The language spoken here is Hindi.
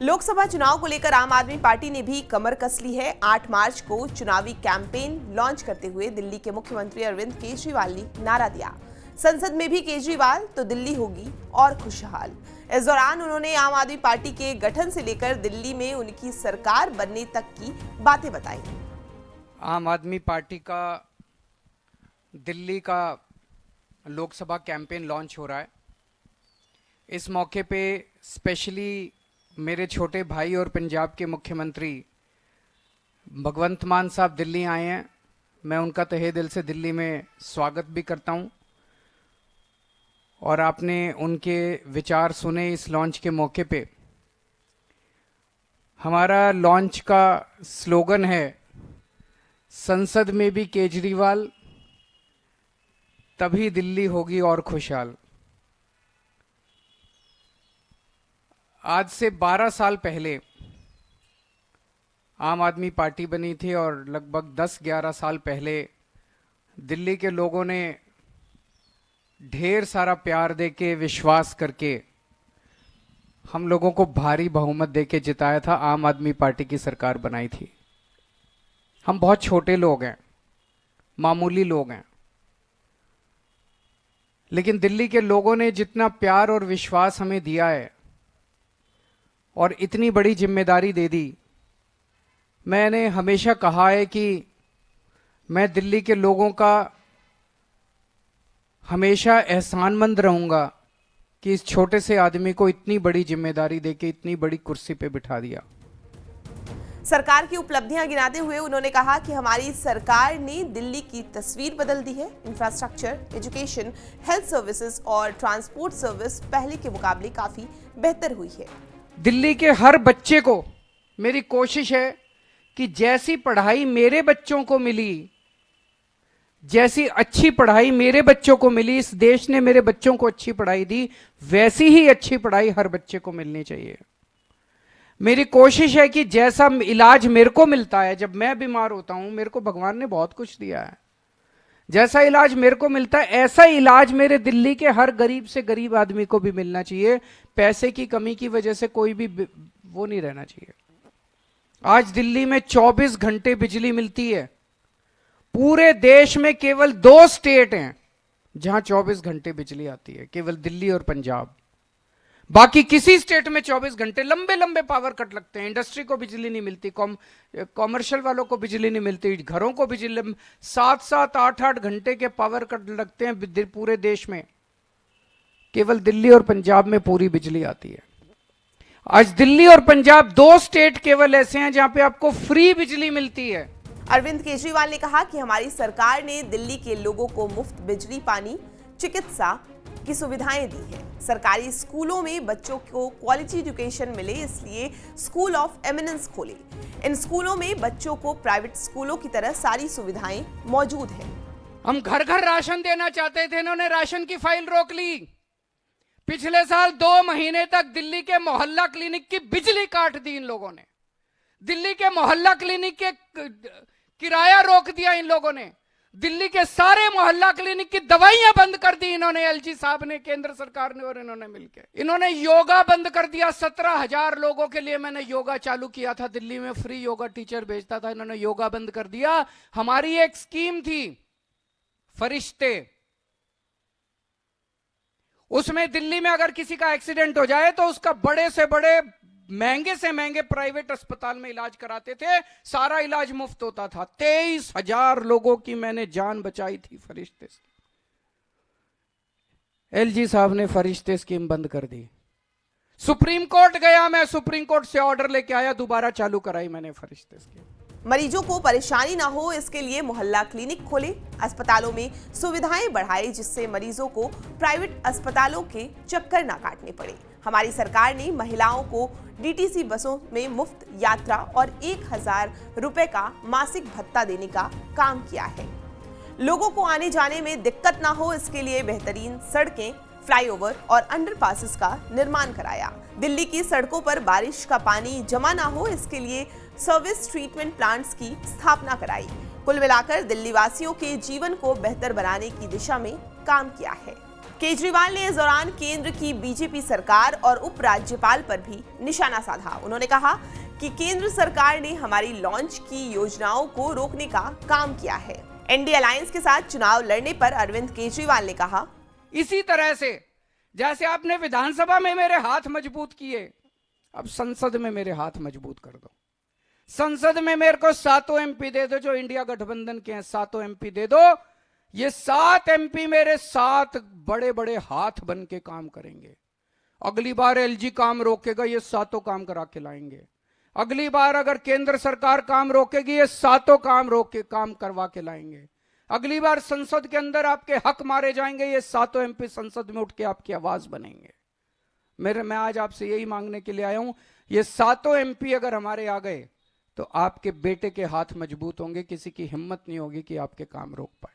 लोकसभा चुनाव को लेकर आम आदमी पार्टी ने भी कमर कस ली है। 8 मार्च को चुनावी कैंपेन लॉन्च करते हुए दिल्ली के मुख्यमंत्री अरविंद केजरीवाल ने नारा दिया, संसद में भी केजरीवाल तो दिल्ली होगी और खुशहाल। इस दौरान उन्होंने आम आदमी पार्टी के गठन से लेकर दिल्ली में उनकी सरकार बनने तक की बातें बताई। आम आदमी पार्टी का दिल्ली का लोकसभा कैंपेन लॉन्च हो रहा है। इस मौके पे स्पेशली मेरे छोटे भाई और पंजाब के मुख्यमंत्री भगवंत मान साहब दिल्ली आए हैं। मैं उनका तहे दिल से दिल्ली में स्वागत भी करता हूं और आपने उनके विचार सुने इस लॉन्च के मौके पे। हमारा लॉन्च का स्लोगन है, संसद में भी केजरीवाल तभी दिल्ली होगी और खुशहाल। आज से 12 साल पहले आम आदमी पार्टी बनी थी और लगभग 10-11 साल पहले दिल्ली के लोगों ने ढेर सारा प्यार देके, विश्वास करके हम लोगों को भारी बहुमत देके जिताया था। आम आदमी पार्टी की सरकार बनाई थी। हम बहुत छोटे लोग हैं, मामूली लोग हैं, लेकिन दिल्ली के लोगों ने जितना प्यार और विश्वास हमें दिया है और इतनी बड़ी जिम्मेदारी दे दी। मैंने हमेशा कहा है कि मैं दिल्ली के लोगों का हमेशा एहसानमंद रहूंगा कि इस छोटे से आदमी को इतनी बड़ी जिम्मेदारी देके इतनी बड़ी कुर्सी पे बिठा दिया। सरकार की उपलब्धियां गिनाते हुए उन्होंने कहा कि हमारी सरकार ने दिल्ली की तस्वीर बदल दी है। इंफ्रास्ट्रक्चर, एजुकेशन, हेल्थ सर्विसेज और ट्रांसपोर्ट सर्विस पहले के मुकाबले काफी बेहतर हुई है। दिल्ली के हर बच्चे को मेरी कोशिश है कि जैसी पढ़ाई मेरे बच्चों को मिली, जैसी अच्छी पढ़ाई मेरे बच्चों को मिली, इस देश ने मेरे बच्चों को अच्छी पढ़ाई दी, वैसी ही अच्छी पढ़ाई हर बच्चे को मिलनी चाहिए। मेरी कोशिश है कि जैसा इलाज मेरे को मिलता है, जब मैं बीमार होता हूं, मेरे को भगवान ने बहुत कुछ दिया है, जैसा इलाज मेरे को मिलता है ऐसा इलाज मेरे दिल्ली के हर गरीब से गरीब आदमी को भी मिलना चाहिए। पैसे की कमी की वजह से कोई भी वो नहीं रहना चाहिए। आज दिल्ली में 24 घंटे बिजली मिलती है। पूरे देश में केवल 2 स्टेट हैं जहां 24 घंटे बिजली आती है, केवल दिल्ली और पंजाब। बाकी किसी स्टेट में 24 घंटे लंबे लंबे पावर कट लगते हैं। इंडस्ट्री को बिजली नहीं मिलती, कॉमर्शियल वालों को बिजली नहीं मिलती, घरों को बिजली 7-7, 8-8 घंटे के पावर कट लगते हैं पूरे देश में। केवल दिल्ली और पंजाब में पूरी बिजली आती है। आज दिल्ली और पंजाब 2 स्टेट केवल ऐसे हैं जहां पे आपको फ्री बिजली मिलती है। अरविंद केजरीवाल ने कहा कि हमारी सरकार ने दिल्ली के लोगों को मुफ्त बिजली, पानी, चिकित्सा की सुविधाएं दी है। सरकारी स्कूलों में बच्चों को क्वालिटी एजुकेशन मिले, इसलिए स्कूल ऑफ एमिनेंस खोले। इन स्कूलों में बच्चों को प्राइवेट स्कूलों की तरह सारी सुविधाएं मौजूद हैं। हम घर घर राशन देना चाहते थे, इन्होंने राशन की फाइल रोक ली। पिछले साल 2 महीने तक दिल्ली के मोहल्ला क्लिनिक की बिजली काट दी इन लोगों ने। दिल्ली के मोहल्ला क्लिनिक के किराया रोक दिया इन लोगों ने। दिल्ली के सारे मोहल्ला क्लिनिक की दवाइयां बंद कर दी इन्होंने, एलजी साहब ने, केंद्र सरकार ने और इन्होंने मिलकर। इन्होंने योगा बंद कर दिया। 17,000 लोगों के लिए मैंने योगा चालू किया था दिल्ली में, फ्री योगा टीचर भेजता था, इन्होंने योगा बंद कर दिया। हमारी एक स्कीम थी फरिश्ते, उसमें दिल्ली में अगर किसी का एक्सीडेंट हो जाए तो उसका बड़े से बड़े, महंगे से महंगे प्राइवेट अस्पताल में इलाज कराते थे, सारा इलाज मुफ्त होता था। 23,000 लोगों की मैंने जान बचाई थी फरिश्ते से। एलजी साहब ने फरिश्ते स्कीम बंद कर दी। सुप्रीम कोर्ट गया मैं, सुप्रीम कोर्ट से ऑर्डर लेके आया, दोबारा चालू कराई मैंने फरिश्ते स्कीम। मरीजों को परेशानी ना हो, इसके लिए मोहल्ला क्लिनिक खोले, अस्पतालों में सुविधाएं बढ़ाए, जिससे मरीजों को प्राइवेट अस्पतालों के चक्कर ना काटने पड़े। हमारी सरकार ने महिलाओं को डीटीसी बसों में मुफ्त यात्रा और 1,000 रुपए का मासिक भत्ता देने का काम किया है। लोगों को आने जाने में दिक्कत ना हो, इसके लिए बेहतरीन सड़कें, फ्लाईओवर और अंडरपासेस का निर्माण कराया। दिल्ली की सड़कों पर बारिश का पानी जमा ना हो, इसके लिए सर्विस ट्रीटमेंट प्लांट्स की स्थापना कराई। कुल मिलाकर दिल्ली वासियों के जीवन को बेहतर बनाने की दिशा में काम किया है। केजरीवाल ने इस दौरान केंद्र की बीजेपी सरकार और उपराज्यपाल पर भी निशाना साधा। उन्होंने कहा कि केंद्र सरकार ने हमारी लॉन्च की योजनाओं को रोकने का काम किया है। एनडीए अलायंस के साथ चुनाव लड़ने पर अरविंद केजरीवाल ने कहा, इसी तरह से जैसे आपने विधानसभा में मेरे हाथ मजबूत किए, अब संसद में मेरे हाथ मजबूत कर दो। संसद में मेरे को 7 एमपी दे दो, जो इंडिया गठबंधन के हैं 7 एमपी दे दो। ये 7 एमपी मेरे 7 बड़े बड़े हाथ बन के काम करेंगे। अगली बार एलजी काम रोकेगा, ये 7 काम करा के लाएंगे। अगली बार अगर केंद्र सरकार काम रोकेगी, ये 7 काम रोक के काम करवा के लाएंगे। अगली बार संसद के अंदर आपके हक मारे जाएंगे, ये 7 एमपी संसद में उठ के आपकी आवाज बनेंगे। मैं आज आपसे यही मांगने के लिए आया हूं, ये 7 एमपी अगर हमारे आ गए तो आपके बेटे के हाथ मजबूत होंगे, किसी की हिम्मत नहीं होगी कि आपके काम रोक पाए।